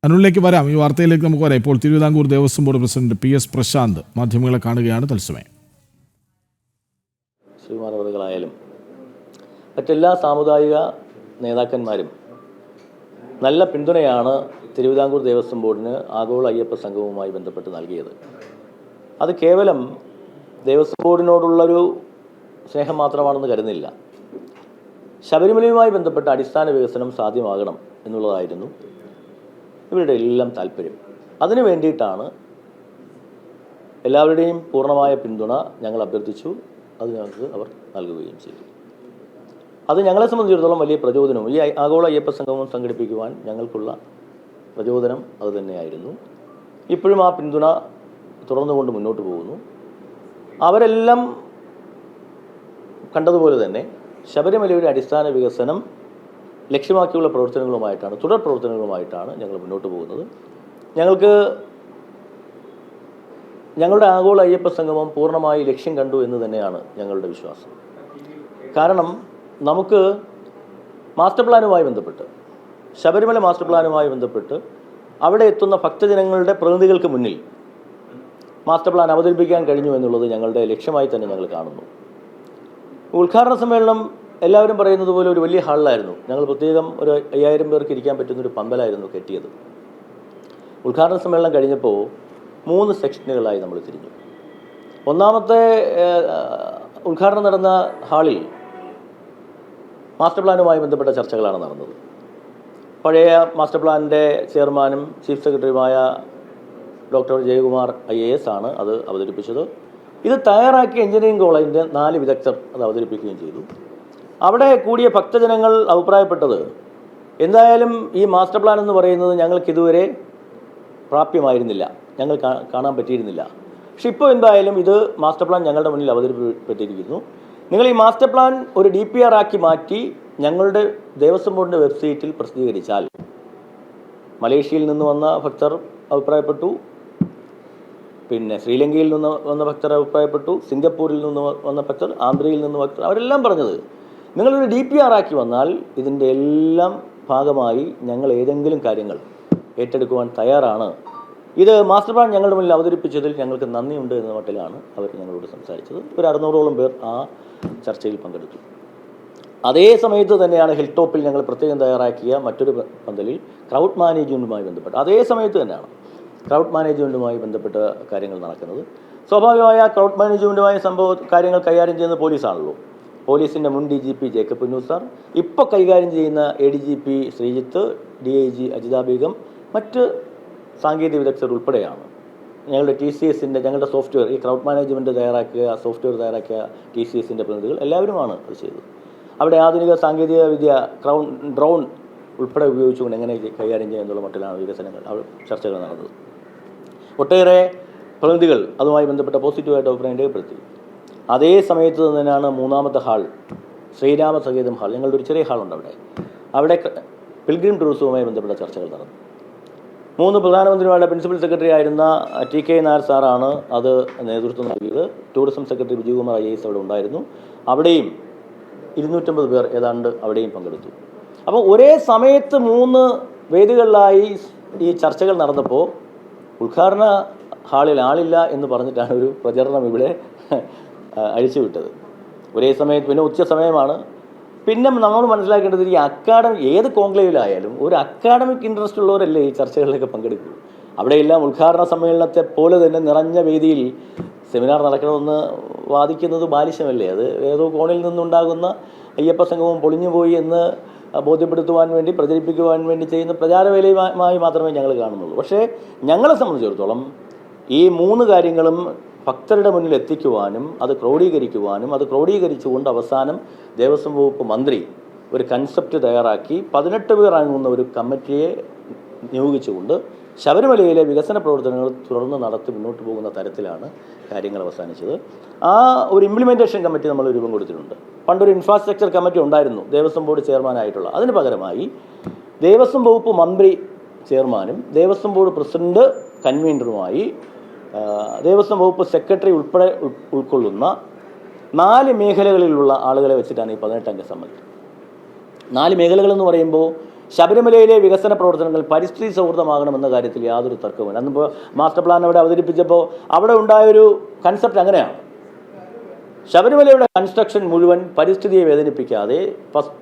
അനുളിലേക്ക് വരാം. ഈ വാർത്തയിലേക്ക് നമുക്ക് വരാം. ഇപ്പോൾ Thiruvithamkoor Devaswom board president PS Prasanth മാധ്യമങ്ങളെ കാണുകയാണ് തത്സമയം. ശ്രീമാനവറുകളായാലും മറ്റെല്ലാ സാമുദായിക നേതാക്കന്മാരും നല്ല പിന്തുണയാണ് തിരുവിതാംകൂർ ദേവസ്വം ബോർഡിന് ആഗോള അയ്യപ്പ സംഘവുമായി ബന്ധപ്പെട്ട് നൽകിയത്. അത് കേവലം ദേവസ്വം ബോർഡിനോടുള്ളൊരു സ്നേഹം മാത്രമാണെന്ന് കരുതുന്നില്ല. ശബരിമലയുമായി ബന്ധപ്പെട്ട അടിസ്ഥാന വികസനം സാധ്യമാകണം എന്നുള്ളതായിരുന്നു ഇവരുടെ എല്ലാം താല്പര്യം. അതിനു വേണ്ടിയിട്ടാണ് എല്ലാവരുടെയും പൂർണ്ണമായ പിന്തുണ ഞങ്ങൾ അഭ്യർത്ഥിച്ചു. അത് ഞങ്ങൾക്ക് അവർ നൽകുകയും ചെയ്തു. അത് ഞങ്ങളെ സംബന്ധിച്ചിടത്തോളം വലിയ പ്രചോദനവും ഈ ആഗോള അയ്യപ്പ സംഗമം സംഘടിപ്പിക്കുവാൻ ഞങ്ങൾക്കുള്ള പ്രചോദനം അതുതന്നെയായിരുന്നു. ഇപ്പോഴും ആ പിന്തുണ തുടർന്നുകൊണ്ട് മുന്നോട്ട് പോകുന്നു. അവരെല്ലാം കണ്ടതുപോലെ തന്നെ ശബരിമലയുടെ അടിസ്ഥാന വികസനം ലക്ഷ്യമാക്കിയുള്ള പ്രവർത്തനങ്ങളുമായിട്ടാണ്, തുടർ പ്രവർത്തനങ്ങളുമായിട്ടാണ് ഞങ്ങൾ മുന്നോട്ട് പോകുന്നത്. ഞങ്ങൾക്ക് ഞങ്ങളുടെ ആഗോള അയ്യപ്പ സംഗമം പൂർണ്ണമായി ലക്ഷ്യം കണ്ടു എന്ന് തന്നെയാണ് ഞങ്ങളുടെ വിശ്വാസം. കാരണം നമുക്ക് മാസ്റ്റർ പ്ലാനുമായി ബന്ധപ്പെട്ട്, ശബരിമല മാസ്റ്റർ പ്ലാനുമായി ബന്ധപ്പെട്ട് അവിടെ എത്തുന്ന ഭക്തജനങ്ങളുടെ പ്രതിനിധികൾക്ക് മുന്നിൽ മാസ്റ്റർ പ്ലാൻ അവതരിപ്പിക്കാൻ കഴിഞ്ഞു എന്നുള്ളത് ഞങ്ങളുടെ ലക്ഷ്യമായി തന്നെ ഞങ്ങൾ കാണുന്നു. ഉദ്ഘാടന സമ്മേളനം എല്ലാവരും പറയുന്നത് പോലെ ഒരു വലിയ ഹാളിലായിരുന്നു. ഞങ്ങൾ പ്രത്യേകം ഒരു 5000 പേർക്ക് ഇരിക്കാൻ പറ്റുന്നൊരു പന്തലായിരുന്നു കെട്ടിയത്. ഉദ്ഘാടന സമ്മേളനം കഴിഞ്ഞപ്പോൾ 3 സെക്ഷനുകളായി നമ്മൾ തിരിഞ്ഞു. ഒന്നാമത്തെ ഉദ്ഘാടനം നടന്ന ഹാളിൽ മാസ്റ്റർ പ്ലാനുമായി ബന്ധപ്പെട്ട ചർച്ചകളാണ് നടന്നത്. പഴയ മാസ്റ്റർ പ്ലാനിൻ്റെ ചെയർമാനും ചീഫ് സെക്രട്ടറിയുമായ ഡോക്ടർ ജയകുമാർ IAS ആണ് അത് അവതരിപ്പിച്ചത്. ഇത് തയ്യാറാക്കിയ എഞ്ചിനീയറിംഗ് കോളേജിൻ്റെ 4 വിദഗ്ധർ അത് അവതരിപ്പിക്കുകയും ചെയ്തു. അവിടെ കൂടിയ ഭക്തജനങ്ങൾ അഭിപ്രായപ്പെട്ടത്, എന്തായാലും ഈ മാസ്റ്റർ പ്ലാൻ എന്ന് പറയുന്നത് ഞങ്ങൾക്കിതുവരെ പ്രാപ്യമായിരുന്നില്ല, ഞങ്ങൾ കാണാൻ പറ്റിയിരുന്നില്ല. പക്ഷെ ഇപ്പോൾ എന്തായാലും ഇത് മാസ്റ്റർ പ്ലാൻ ഞങ്ങളുടെ മുന്നിൽ അവതരിപ്പിക്കപ്പെട്ടിരിക്കുന്നു. നിങ്ങൾ ഈ മാസ്റ്റർ പ്ലാൻ ഒരു DPR ആക്കി മാറ്റി ഞങ്ങളുടെ ദേവസ്വം ബോർഡിൻ്റെ വെബ്സൈറ്റിൽ പ്രസിദ്ധീകരിച്ചാൽ, മലേഷ്യയിൽ നിന്ന് വന്ന ഭക്തർ അഭിപ്രായപ്പെട്ടു, പിന്നെ ശ്രീലങ്കയിൽ നിന്ന് വന്ന ഭക്തർ അഭിപ്രായപ്പെട്ടു, സിംഗപ്പൂരിൽ നിന്ന് വന്ന ഭക്തർ, ആന്ധ്രയിൽ നിന്ന് ഭക്തർ, അവരെല്ലാം പറഞ്ഞത് നിങ്ങളൊരു DPR ആക്കി വന്നാൽ ഇതിൻ്റെ എല്ലാം ഭാഗമായി ഞങ്ങൾ ഏതെങ്കിലും കാര്യങ്ങൾ ഏറ്റെടുക്കുവാൻ തയ്യാറാണ്. ഇത് മാസ്റ്റർ പ്ലാൻ ഞങ്ങളുടെ മുന്നിൽ അവതരിപ്പിച്ചതിൽ ഞങ്ങൾക്ക് നന്ദിയുണ്ട് എന്ന മട്ടിലാണ് അവർ ഞങ്ങളോട് സംസാരിച്ചത്. ഒരു 600ഓളം പേർ ആ ചർച്ചയിൽ പങ്കെടുത്തു. അതേ സമയത്ത് തന്നെയാണ് ഹിൽ ടോപ്പിൽ ഞങ്ങൾ പ്രത്യേകം തയ്യാറാക്കിയ മറ്റൊരു പന്തലിൽ ക്രൗഡ് മാനേജ്മെൻറ്റുമായി ബന്ധപ്പെട്ട്, അതേ സമയത്ത് തന്നെയാണ് ക്രൗഡ് മാനേജ്മെൻറ്റുമായി ബന്ധപ്പെട്ട കാര്യങ്ങൾ നടക്കുന്നത്. സ്വാഭാവികമായ ക്രൗഡ് മാനേജ്മെൻറ്റുമായ കാര്യങ്ങൾ കൈകാര്യം ചെയ്യുന്നത് പോലീസാണല്ലോ. പോലീസിൻ്റെ മുൻ DGP ജേക്കബ് പുന്നൂർ സാർ, ഇപ്പോൾ കൈകാര്യം ചെയ്യുന്ന ADGP ശ്രീജിത്ത്, DIG അജിത ബീഗം, മറ്റ് സാങ്കേതിക വിദഗ്ധർ ഉൾപ്പെടെയാണ്. ഞങ്ങളുടെ TCSൻ്റെ ഞങ്ങളുടെ സോഫ്റ്റ്വെയർ, ഈ ക്രൗഡ് മാനേജ്മെൻറ്റ് തയ്യാറാക്കിയ സോഫ്റ്റ്വെയർ തയ്യാറാക്കിയ TCSൻ്റെ പ്രതിനിധികൾ എല്ലാവരുമാണ് അത് ചെയ്തത്. അവിടെ ആധുനിക സാങ്കേതിക വിദ്യ ഡ്രോൺ ഉൾപ്പെടെ ഉപയോഗിച്ചുകൊണ്ട് എങ്ങനെ കൈകാര്യം ചെയ്യുക എന്നുള്ള മട്ടിലാണ് വികസനങ്ങൾ ചർച്ചകൾ നടന്നത്. ഒട്ടേറെ പ്രതിനിധികൾ അതുമായി ബന്ധപ്പെട്ട പോസിറ്റീവായിട്ട് അഭിപ്രായം രേഖപ്പെടുത്തി. അതേ സമയത്ത് തന്നെയാണ് 3ാമത്തെ ഹാൾ, ശ്രീരാമ സങ്കേതം ഹാൾ, ഞങ്ങളുടെ ഒരു ചെറിയ ഹാളുണ്ട് അവിടെ പിൽഗ്രിം ടൂറിസവുമായി ബന്ധപ്പെട്ട ചർച്ചകൾ നടന്നു. 3 പ്രധാനമന്ത്രിമാരുടെ പ്രിൻസിപ്പൽ സെക്രട്ടറി ആയിരുന്ന TK നായർ സാറാണ് അത് നേതൃത്വം നൽകിയത്. ടൂറിസം സെക്രട്ടറി വിജയകുമാർ IAS അവിടെ ഉണ്ടായിരുന്നു. അവിടെയും 250 പേർ ഏതാണ്ട് അവിടെയും പങ്കെടുത്തു. അപ്പോൾ ഒരേ സമയത്ത് 3 വേദികളിലായി ഈ ചർച്ചകൾ നടന്നപ്പോൾ ഉദ്ഘാടന ഹാളിൽ ആളില്ല എന്ന് പറഞ്ഞിട്ടാണ് ഒരു പ്രചരണം ഇവിടെ അഴിച്ചുവിട്ടത്. ഒരേ സമയത്ത് പിന്നെ ഉച്ച സമയമാണ്. പിന്നെ നമ്മൾ മനസ്സിലാക്കേണ്ടത്, ഈ ഏത് കോൺക്ലേവിലായാലും ഒരു അക്കാഡമിക് ഇൻട്രസ്റ്റ് ഉള്ളവരല്ലേ ഈ ചർച്ചകളിലൊക്കെ പങ്കെടുക്കൂ. അവിടെയെല്ലാം ഉദ്ഘാടന സമ്മേളനത്തെ പോലെ തന്നെ നിറഞ്ഞ വേദിയിൽ സെമിനാർ നടക്കണമെന്ന് വാദിക്കുന്നത് ബാലിശമല്ലേ? അത് ഏതോ കോണിൽ നിന്നുണ്ടാകുന്ന അയ്യപ്പ സംഗമം പൊളിഞ്ഞുപോയി എന്ന് ബോധ്യപ്പെടുത്തുവാൻ വേണ്ടി, പ്രചരിപ്പിക്കുവാൻ വേണ്ടി ചെയ്യുന്ന പ്രചാരവേലയുമായി മാത്രമേ ഞങ്ങൾ കാണുന്നുള്ളൂ. പക്ഷേ ഞങ്ങളെ സംബന്ധിച്ചിടത്തോളം ഈ 3 കാര്യങ്ങളും ഭക്തരുടെ മുന്നിൽ എത്തിക്കുവാനും അത് ക്രോഡീകരിക്കുവാനും, അത് ക്രോഡീകരിച്ചുകൊണ്ട് അവസാനം ദേവസ്വം വകുപ്പ് മന്ത്രി ഒരു കൺസെപ്റ്റ് തയ്യാറാക്കി 18 പേർ അടങ്ങുന്ന ഒരു കമ്മിറ്റിയെ നിയോഗിച്ചുകൊണ്ട് ശബരിമലയിലെ വികസന പ്രവർത്തനങ്ങൾ തുടർന്ന് നടത്തി മുന്നോട്ട് പോകുന്ന തരത്തിലാണ് കാര്യങ്ങൾ അവസാനിച്ചത്. ആ ഒരു ഇംപ്ലിമെൻറ്റേഷൻ കമ്മിറ്റി നമ്മൾ രൂപം കൊടുത്തിട്ടുണ്ട്. പണ്ടൊരു ഇൻഫ്രാസ്ട്രക്ചർ കമ്മിറ്റി ഉണ്ടായിരുന്നു ദേവസ്വം ബോർഡ് ചെയർമാനായിട്ടുള്ള. അതിന് പകരമായി ദേവസ്വം വകുപ്പ് മന്ത്രി ചെയർമാനും ദേവസ്വം ബോർഡ് പ്രസിഡന്റ് കൺവീനറുമായി ദേവസ്വം വകുപ്പ് സെക്രട്ടറി ഉൾപ്പെടെ ഉൾക്കൊള്ളുന്ന 4 മേഖലകളിലുള്ള ആളുകളെ വെച്ചിട്ടാണ് ഈ 18 അംഗ സമിതി. 4 മേഖലകളെന്ന് പറയുമ്പോൾ ശബരിമലയിലെ വികസന പ്രവർത്തനങ്ങൾ പരിസ്ഥിതി സൗഹൃദമാകണമെന്ന കാര്യത്തിൽ യാതൊരു തർക്കവുമില്ല. അന്നിപ്പോൾ മാസ്റ്റർ പ്ലാൻ അവിടെ അവതരിപ്പിച്ചപ്പോൾ അവിടെ ഉണ്ടായൊരു കൺസെപ്റ്റ് അങ്ങനെയാണ്. ശബരിമലയുടെ കൺസ്ട്രക്ഷൻ മുഴുവൻ പരിസ്ഥിതിയെ വേദനിപ്പിക്കാതെ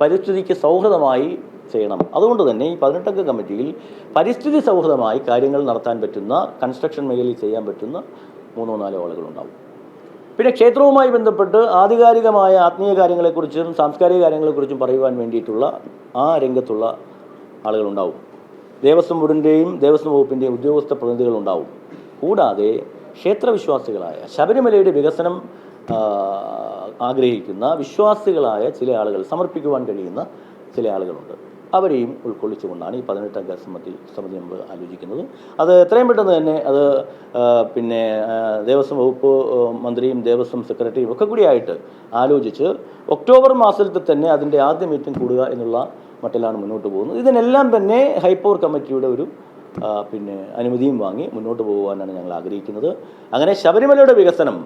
പരിസ്ഥിതിക്ക് സൗഹൃദമായി ചെയ്യണം. അതുകൊണ്ട് തന്നെ ഈ 18 അംഗ കമ്മിറ്റിയിൽ പരിസ്ഥിതി സൗഹൃദമായി കാര്യങ്ങൾ നടത്താൻ പറ്റുന്ന, കൺസ്ട്രക്ഷൻ മേഖലയിൽ ചെയ്യാൻ പറ്റുന്ന 3-4 ആളുകളുണ്ടാവും. പിന്നെ ക്ഷേത്രവുമായി ബന്ധപ്പെട്ട് ആധികാരികമായ ആത്മീയ കാര്യങ്ങളെക്കുറിച്ചും സാംസ്കാരിക കാര്യങ്ങളെക്കുറിച്ചും പറയുവാൻ വേണ്ടിയിട്ടുള്ള ആ രംഗത്തുള്ള ആളുകളുണ്ടാവും. ദേവസ്വം ബോർഡിൻ്റെയും ദേവസ്വം വകുപ്പിൻ്റെയും ഉദ്യോഗസ്ഥ പ്രതിനിധികളുണ്ടാവും. കൂടാതെ ക്ഷേത്രവിശ്വാസികളായ, ശബരിമലയുടെ വികസനം ആഗ്രഹിക്കുന്ന വിശ്വാസികളായ ചില ആളുകൾ, സമർപ്പിക്കുവാൻ കഴിയുന്ന ചില ആളുകളുണ്ട്. അവരെയും ഉൾക്കൊള്ളിച്ചുകൊണ്ടാണ് ഈ 18 അംഗ സമിതി നമ്മൾ ആലോചിക്കുന്നത്. അത് എത്രയും പെട്ടെന്ന് തന്നെ അത് പിന്നെ ദേവസ്വം വകുപ്പ് മന്ത്രിയും ദേവസ്വം സെക്രട്ടറിയും ഒക്കെ കൂടിയായിട്ട് ആലോചിച്ച് ഒക്ടോബർ മാസത്തിൽ തന്നെ അതിൻ്റെ ആദ്യ മീറ്റിംഗ് കൂടുക എന്നുള്ള മട്ടിലാണ് മുന്നോട്ട് പോകുന്നത്. ഇതിനെല്ലാം തന്നെ ഹൈപ്പവർ കമ്മിറ്റിയുടെ ഒരു പിന്നെ അനുമതിയും വാങ്ങി മുന്നോട്ട് പോകുവാനാണ് ഞങ്ങൾ ആഗ്രഹിക്കുന്നത്. അങ്ങനെ ശബരിമലയുടെ വികസനം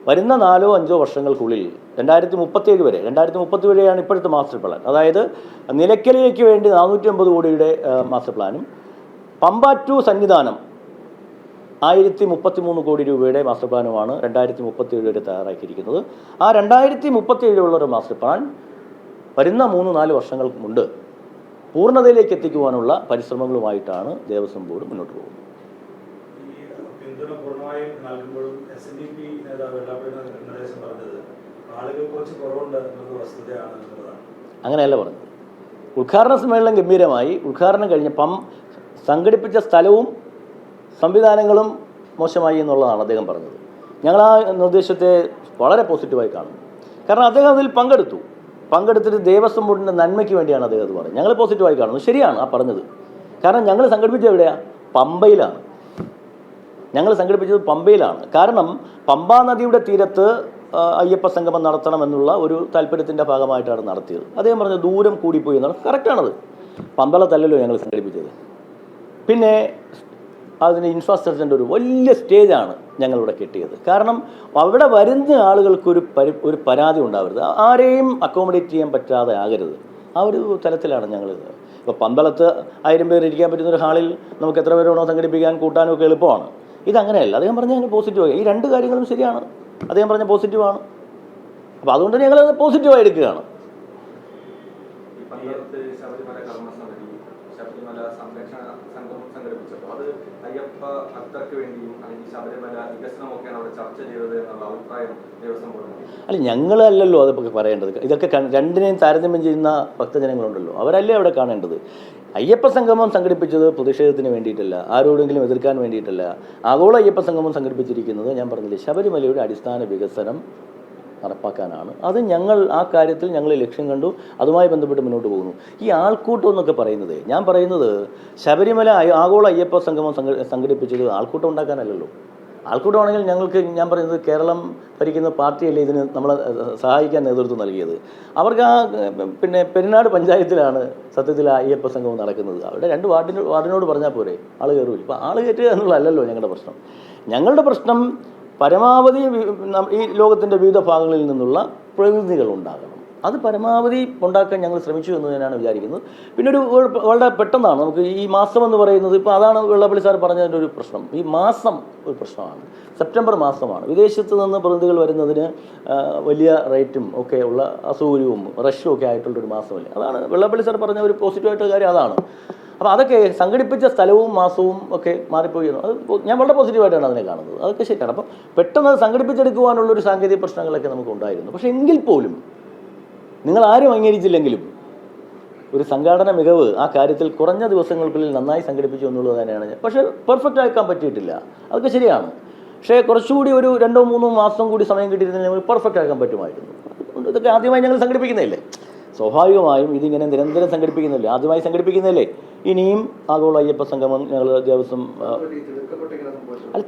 വരുന്ന 4-5 വർഷങ്ങൾക്കുള്ളിൽ 2037 വരെ, 2037 ഇപ്പോഴത്തെ മാസ്റ്റർ പ്ലാൻ, അതായത് നിലയ്ക്കലിലേക്ക് വേണ്ടി 450 കോടിയുടെ മാസ്റ്റർ പ്ലാനും പമ്പ ടു സന്നിധാനം 1033 കോടി രൂപയുടെ മാസ്റ്റർ പ്ലാനുമാണ് 2037 വരെ തയ്യാറാക്കിയിരിക്കുന്നത്. ആ 2037 ഉള്ളൊരു മാസ്റ്റർ പ്ലാൻ വരുന്ന 3-4 വർഷങ്ങൾക്ക് മുമ്പ് പൂർണ്ണതയിലേക്ക് എത്തിക്കുവാനുള്ള പരിശ്രമങ്ങളുമായിട്ടാണ് ദേവസ്വം ബോർഡ് മുന്നോട്ട് പോകുന്നത്. അങ്ങനെയല്ല പറഞ്ഞത്. ഉദ്ഘാടന സമ്മേളനം ഗംഭീരമായി, ഉദ്ഘാടനം കഴിഞ്ഞ സംഘടിപ്പിച്ച സ്ഥലവും സംവിധാനങ്ങളും മോശമായി എന്നുള്ളതാണ് അദ്ദേഹം പറഞ്ഞത്. ഞങ്ങൾ ആ നിർദ്ദേശത്തെ വളരെ പോസിറ്റീവായി കാണുന്നു. കാരണം അദ്ദേഹം അതിൽ പങ്കെടുത്തിട്ട് ദേവസ്വം ബോർഡിൻ്റെ നന്മയ്ക്ക് വേണ്ടിയാണ് അദ്ദേഹം അത് പറഞ്ഞത്. ഞങ്ങൾ പോസിറ്റീവായി കാണുന്നു. ശരിയാണ് ആ പറഞ്ഞത്. കാരണം ഞങ്ങൾ സംഘടിപ്പിച്ചത് എവിടെയാണ്? പമ്പയിലാണ്. ഞങ്ങൾ സംഘടിപ്പിച്ചത് പമ്പയിലാണ്. കാരണം പമ്പാ നദിയുടെ തീരത്ത് അയ്യപ്പ സംഗമം നടത്തണമെന്നുള്ള ഒരു താല്പര്യത്തിൻ്റെ ഭാഗമായിട്ടാണ് നടത്തിയത്. അദ്ദേഹം പറഞ്ഞത് ദൂരം കൂടിപ്പോയി എന്നാണ്. കറക്റ്റാണത്. പമ്പളത്തല്ലല്ലോ ഞങ്ങൾ സംഘടിപ്പിച്ചത്. പിന്നെ അതിന് ഇൻഫ്രാസ്ട്രക്ചറിൻ്റെ ഒരു വലിയ സ്റ്റേജാണ് ഞങ്ങളിവിടെ കെട്ടിയത്. കാരണം അവിടെ വരുന്ന ആളുകൾക്കൊരു പരാതി ഉണ്ടാവരുത്, ആരെയും അക്കോമഡേറ്റ് ചെയ്യാൻ പറ്റാതെ ആകരുത്. ആ ഒരു തലത്തിലാണ് ഞങ്ങൾ. ഇപ്പോൾ പമ്പളത്ത് 1000 പേർ ഇരിക്കാൻ പറ്റുന്നൊരു ഹാളിൽ നമുക്ക് എത്ര പേര് വേണോ സംഘടിപ്പിക്കാൻ കൂട്ടാനും ഒക്കെ എളുപ്പമാണ്. ഇതങ്ങനെയല്ല. അദ്ദേഹം പറഞ്ഞാൽ ഞങ്ങൾ പോസിറ്റീവായി. ഈ 2 കാര്യങ്ങളും ശരിയാണ്. അദ്ദേഹം പറഞ്ഞ പോസിറ്റീവാണ്. അപ്പോൾ അതുകൊണ്ട് ഞങ്ങളത് പോസിറ്റീവായി എടുക്കുകയാണ്. അല്ല, ഞങ്ങളല്ലല്ലോ അതൊക്കെ പറയേണ്ടത്. ഇതൊക്കെ രണ്ടിനെയും താരതമ്യം ചെയ്യുന്ന ഭക്തജനങ്ങളുണ്ടല്ലോ, അവരല്ലേ അവിടെ കാണേണ്ടത്. അയ്യപ്പ സംഗമം സംഘടിപ്പിച്ചത് പ്രതിഷേധത്തിന് വേണ്ടിയിട്ടല്ല, ആരോടെങ്കിലും എതിർക്കാൻ വേണ്ടിയിട്ടല്ല. ആഗോള അയ്യപ്പ സംഗമം സംഘടിപ്പിച്ചിരിക്കുന്നത് ഞാൻ പറഞ്ഞില്ലേ, ശബരിമലയുടെ അടിസ്ഥാന വികസനം നടപ്പാക്കാനാണ്. അത് ഞങ്ങൾ ആ കാര്യത്തിൽ ഞങ്ങൾ ലക്ഷ്യം കണ്ടു. അതുമായി ബന്ധപ്പെട്ട് മുന്നോട്ട് പോകുന്നു. ഈ ആൾക്കൂട്ടം എന്നൊക്കെ പറയുന്നത്, ഞാൻ പറയുന്നത് ശബരിമല ആഗോള അയ്യപ്പ സംഗമം സംഘടിപ്പിച്ചത് ആൾക്കൂട്ടം ഉണ്ടാക്കാനല്ലല്ലോ. ആൾക്കൂട്ടമാണെങ്കിൽ ഞാൻ പറയുന്നത് കേരളം ഭരിക്കുന്ന പാർട്ടിയല്ലേ ഇതിന് നമ്മളെ സഹായിക്കാൻ നേതൃത്വം നൽകിയത്. അവർക്ക് ആ പിന്നെ പെരിനാട് പഞ്ചായത്തിലാണ് സത്യത്തിൽ അയ്യപ്പ സംഗമം നടക്കുന്നത്. അവിടെ 2 വാർഡിനോട് പറഞ്ഞാൽ പോരെ, ആൾ കയറൂല. ഇപ്പോൾ ആൾ കയറ്റുക എന്നുള്ളതല്ലല്ലോ ഞങ്ങളുടെ പ്രശ്നം. ഞങ്ങളുടെ പ്രശ്നം പരമാവധി ഈ ലോകത്തിൻ്റെ വിവിധ ഭാഗങ്ങളിൽ നിന്നുള്ള പ്രതിനിധികൾ ഉണ്ടാകണം. അത് പരമാവധി ഉണ്ടാക്കാൻ ഞങ്ങൾ ശ്രമിച്ചു എന്ന് തന്നെയാണ് വിചാരിക്കുന്നത്. പിന്നെ വളരെ പെട്ടെന്നാണ് നമുക്ക് ഈ മാസം എന്ന് പറയുന്നത്. ഇപ്പോൾ അതാണ് വെള്ളാപ്പള്ളി സാർ പറഞ്ഞതിൻ്റെ ഒരു പ്രശ്നം. ഈ മാസം ഒരു പ്രശ്നമാണ്. സെപ്റ്റംബർ മാസമാണ്. വിദേശത്ത് നിന്ന് പ്രതിനിധികൾ വരുന്നതിന് വലിയ റേറ്റും ഒക്കെ ഉള്ള അസൗകര്യവും റഷും ഒക്കെ ആയിട്ടുള്ളൊരു മാസമല്ലേ. അതാണ് വെള്ളാപ്പള്ളി സാർ പറഞ്ഞ ഒരു പോസിറ്റീവായിട്ടുള്ള കാര്യം അതാണ്. അപ്പോൾ അതൊക്കെ സംഘടിപ്പിച്ച സ്ഥലവും മാസവും ഒക്കെ മാറിപ്പോയി. അത് ഞാൻ വളരെ പോസിറ്റീവായിട്ടാണ് അതിനെ കാണുന്നത്. അതൊക്കെ ശരിയാണ്. അപ്പം പെട്ടെന്ന് അത് സംഘടിപ്പിച്ചെടുക്കുവാനുള്ളൊരു സാങ്കേതിക പ്രശ്നങ്ങളൊക്കെ നമുക്ക് ഉണ്ടായിരുന്നു. പക്ഷേ എങ്കിൽ പോലും നിങ്ങൾ ആരും അംഗീകരിച്ചില്ലെങ്കിലും ഒരു സംഘാടന മികവ് ആ കാര്യത്തിൽ കുറഞ്ഞ ദിവസങ്ങൾക്കുള്ളിൽ നന്നായി സംഘടിപ്പിച്ചു എന്നുള്ളത് തന്നെയാണ്. പക്ഷേ പെർഫെക്റ്റ് ആക്കാൻ പറ്റിയിട്ടില്ല, അതൊക്കെ ശരിയാണ്. പക്ഷേ കുറച്ചുകൂടി ഒരു 2-3 മാസം കൂടി സമയം കിട്ടിയിരുന്നെങ്കിൽ പെർഫെക്റ്റ് ആക്കാൻ പറ്റുമായിരുന്നു. ഇതൊക്കെ ആദ്യമായി ഞങ്ങൾ സംഘടിപ്പിക്കുന്നില്ലേ. സ്വാഭാവികമായും ഇതിങ്ങനെ നിരന്തരം സംഘടിപ്പിക്കുന്നില്ലേ, ആദ്യമായി സംഘടിപ്പിക്കുന്നില്ലേ. ഇനിയും ആഗോള അയ്യപ്പ സംഗമം ഞങ്ങൾ ദേവസ്വം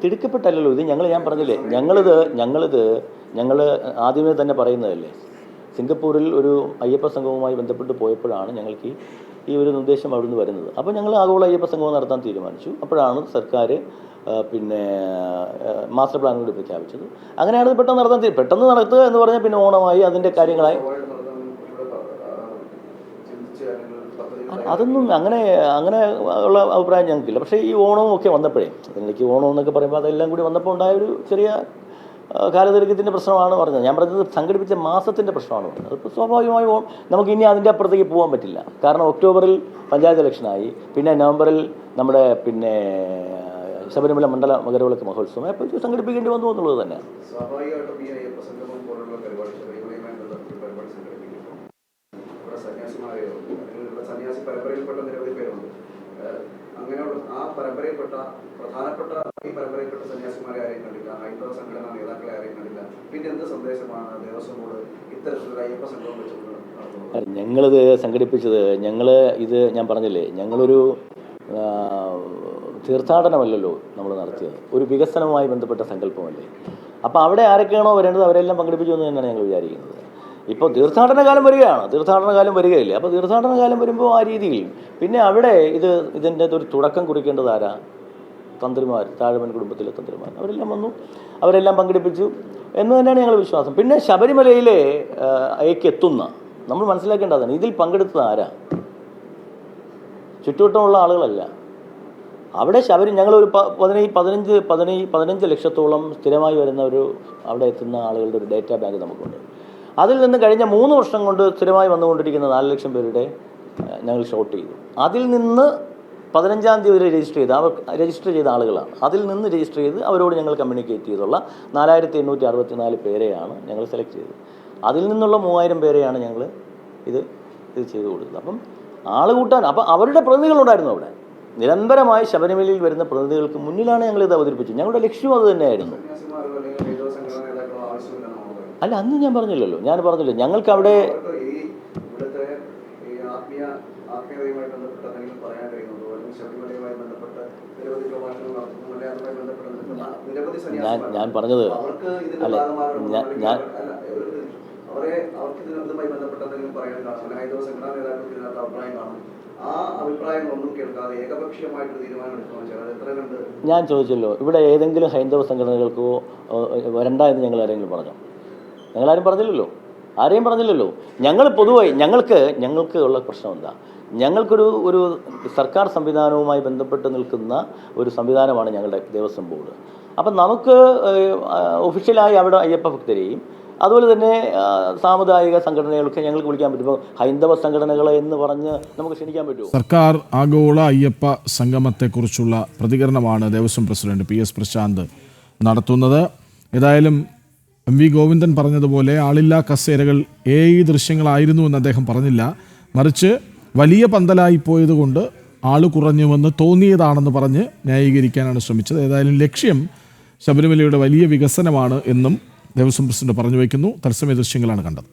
തിടുക്കപ്പെട്ടല്ലോ. ഇത് ഞാൻ പറഞ്ഞില്ലേ, ഞങ്ങൾ ആദ്യമേ തന്നെ പറയുന്നതല്ലേ. സിംഗപ്പൂരിൽ ഒരു അയ്യപ്പ സംഗമവുമായി ബന്ധപ്പെട്ട് പോയപ്പോഴാണ് ഞങ്ങൾക്ക് ഈ ഒരു നിർദ്ദേശം അവിടുന്ന് വരുന്നത്. അപ്പോൾ ഞങ്ങൾ ആഗോള അയ്യപ്പ സംഗമം നടത്താൻ തീരുമാനിച്ചു. അപ്പോഴാണ് സർക്കാർ പിന്നെ മാസ്റ്റർ പ്ലാൻ കൂടി പ്രഖ്യാപിച്ചത്. അങ്ങനെയാണ് പെട്ടെന്ന് നടത്തുക എന്ന് പറഞ്ഞാൽ പിന്നെ ഓണമായി അതിൻ്റെ കാര്യങ്ങളായി. അതൊന്നും അങ്ങനെ ഉള്ള അഭിപ്രായം ഞങ്ങൾക്കില്ല. പക്ഷേ ഈ ഓണവും ഒക്കെ വന്നപ്പോഴേ, അതിനിടയ്ക്ക് ഓണം എന്നൊക്കെ പറയുമ്പോൾ അതെല്ലാം കൂടി വന്നപ്പോൾ ഉണ്ടായൊരു ചെറിയ കാലദൈർഘ്യത്തിൻ്റെ പ്രശ്നമാണ് പറഞ്ഞത്. ഞാൻ പറഞ്ഞത് സംഘടിപ്പിച്ച മാസത്തിൻ്റെ പ്രശ്നമാണ് പറഞ്ഞത്. അതിപ്പോൾ സ്വാഭാവികമായും നമുക്ക് ഇനി അതിൻ്റെ അപ്പുറത്തേക്ക് പോകാൻ പറ്റില്ല. കാരണം ഒക്ടോബറിൽ പഞ്ചായത്ത് ഇലക്ഷനായി, പിന്നെ നവംബറിൽ നമ്മുടെ ശബരിമല മണ്ഡല മകരവിളക്ക് മഹോത്സവം അപ്പോൾ സംഘടിപ്പിക്കേണ്ടി വന്നു എന്നുള്ളത് തന്നെയാണ്. സ്വാഭാവികമായിട്ടും ഈ അയ്യപ്പ സംഗമം പോലുള്ള പരിപാടി ശബരിമലയുമായി ബന്ധപ്പെട്ട് പരിപാടി സംഘടിപ്പിക്കുമ്പോൾ ഇവിടെ സന്യാസിമാരെയോ അല്ലെങ്കിൽ ഇവിടെ സന്യാസി പരമ്പരയിൽപ്പെട്ട നിരവധി പേരുണ്ട്. അങ്ങനെയുള്ള ആ പരമ്പരയിൽപ്പെട്ട പ്രധാനപ്പെട്ട ഈ പരമ്പരയിൽപ്പെട്ട സന്യാസിമാരെ ആരെയും കണ്ടില്ല, ഹൈന്ദവ സംഘടനാ നേതാക്കളെ ആരെയും കണ്ടില്ല. പിന്നെ എന്ത് സന്ദേശമാണ് ദേവസ്വം ബോർഡ് ഇത്തരത്തിലുള്ള അയ്യപ്പ സംഗമം വെച്ചുകൊണ്ട് നടത്തുന്നത്? ഞങ്ങളിത് സംഘടിപ്പിച്ചത് ഞാൻ പറഞ്ഞില്ലേ, ഞങ്ങളൊരു തീർത്ഥാടനമല്ലല്ലോ നമ്മൾ നടത്തിയത്, ഒരു വികസനവുമായി ബന്ധപ്പെട്ട സങ്കല്പമല്ലേ. അപ്പോൾ അവിടെ ആരൊക്കെയാണോ വരേണ്ടത് അവരെല്ലാം പങ്കെടുപ്പിച്ചു എന്ന് തന്നെയാണ് ഞങ്ങൾ വിചാരിക്കുന്നത്. ഇപ്പോൾ തീർത്ഥാടന കാലം വരികയില്ലേ. അപ്പോൾ തീർത്ഥാടന കാലം വരുമ്പോൾ ആ രീതിയിൽ പിന്നെ അവിടെ ഇതിൻ്റെ ഒരു തുടക്കം കുറിക്കേണ്ടത് ആരാ? തന്ത്രിമാർ, താഴമൻ കുടുംബത്തിലെ തന്ത്രിമാർ അവരെല്ലാം വന്നു, അവരെല്ലാം പങ്കെടുപ്പിച്ചു എന്ന് തന്നെയാണ് ഞങ്ങൾ വിശ്വാസം. പിന്നെ ശബരിമലയിലെ എത്തുന്ന നമ്മൾ മനസ്സിലാക്കേണ്ടതാണ്, ഇതിൽ പങ്കെടുത്തത് ആരാ? ചുറ്റുവട്ടമുള്ള ആളുകളല്ല. അവിടെ ഞങ്ങളൊരു 15 ലക്ഷത്തോളം സ്ഥിരമായി വരുന്ന അവിടെ എത്തുന്ന ആളുകളുടെ ഒരു ഡേറ്റാ ബാങ്ക് നമുക്കുണ്ട്. അതിൽ നിന്ന് കഴിഞ്ഞ 3 വർഷം കൊണ്ട് സ്ഥിരമായി വന്നുകൊണ്ടിരിക്കുന്ന 4 ലക്ഷം പേരുടെ ഞങ്ങൾ ഷോർട്ട് ചെയ്തു. അതിൽ നിന്ന് 15-ാം തീയതി വരെ രജിസ്റ്റർ ചെയ്ത ആളുകളാണ്. അതിൽ നിന്ന് രജിസ്റ്റർ ചെയ്ത് അവരോട് ഞങ്ങൾ കമ്മ്യൂണിക്കേറ്റ് ചെയ്തുള്ള 4864 പേരെയാണ് ഞങ്ങൾ സെലക്ട് ചെയ്തത്. അതിൽ നിന്നുള്ള 3000 പേരെയാണ് ഞങ്ങൾ ഇത് ചെയ്തു കൊടുത്തത്. അപ്പം ആൾ കൂട്ടാൻ അപ്പം അവരുടെ പ്രതിനിധികളുണ്ടായിരുന്നു അവിടെ. നിരന്തരമായി ശബരിമലയിൽ വരുന്ന പ്രതിനിധികൾക്ക് മുന്നിലാണ് ഞങ്ങളിത് അവതരിപ്പിച്ചത്. ഞങ്ങളുടെ ലക്ഷ്യം അത് തന്നെയായിരുന്നു. അല്ല, അന്ന് ഞാൻ പറഞ്ഞില്ലല്ലോ, ഞങ്ങൾക്ക് അവിടെ ഞാൻ പറഞ്ഞത് അല്ല ഞാൻ ചോദിച്ചല്ലോ, ഇവിടെ ഏതെങ്കിലും ഹൈന്ദവ സംഘടനകൾക്കോ വരണ്ട എന്ന് ഞങ്ങൾ ആരെങ്കിലും പറഞ്ഞോ? ഞങ്ങളാരും പറഞ്ഞില്ലല്ലോ, ഞങ്ങൾ പൊതുവായി ഞങ്ങൾക്ക് ഉള്ള പ്രശ്നം എന്താ? ഞങ്ങൾക്കൊരു സർക്കാർ സംവിധാനവുമായി ബന്ധപ്പെട്ട് നിൽക്കുന്ന ഒരു സംവിധാനമാണ് ഞങ്ങളുടെ ദേവസ്വം ബോർഡ്. അപ്പം നമുക്ക് ഒഫീഷ്യലായി അവിടെ അയ്യപ്പ ഭക്തരെയും അതുപോലെ തന്നെ സാമുദായിക സംഘടനകളൊക്കെ ഞങ്ങൾക്ക് വിളിക്കാൻ പറ്റും. ഹൈന്ദവ സംഘടനകളെ എന്ന് പറഞ്ഞ് നമുക്ക് ക്ഷണിക്കാൻ പറ്റുമോ? സർക്കാർ ആഗോള അയ്യപ്പ സംഗമത്തെക്കുറിച്ചുള്ള പ്രതികരണമാണ് ദേവസ്വം പ്രസിഡന്റ് PS പ്രശാന്ത് നടത്തുന്നത്. ഏതായാലും MV ഗോവിന്ദൻ പറഞ്ഞതുപോലെ ആളില്ലാ കസേരകൾ AI ദൃശ്യങ്ങളായിരുന്നു എന്ന് അദ്ദേഹം പറഞ്ഞില്ല. മറിച്ച് വലിയ പന്തലായി പോയതുകൊണ്ട് ആള് കുറഞ്ഞുവെന്ന് തോന്നിയതാണെന്ന് പറഞ്ഞ് ന്യായീകരിക്കാനാണ് ശ്രമിച്ചത്. ഏതായാലും ലക്ഷ്യം ശബരിമലയുടെ വലിയ വികസനമാണ് എന്നും ദേവസ്വം പ്രസിഡന്റ് പറഞ്ഞു വയ്ക്കുന്നു. തത്സമയ ദൃശ്യങ്ങളാണ് കണ്ടത്.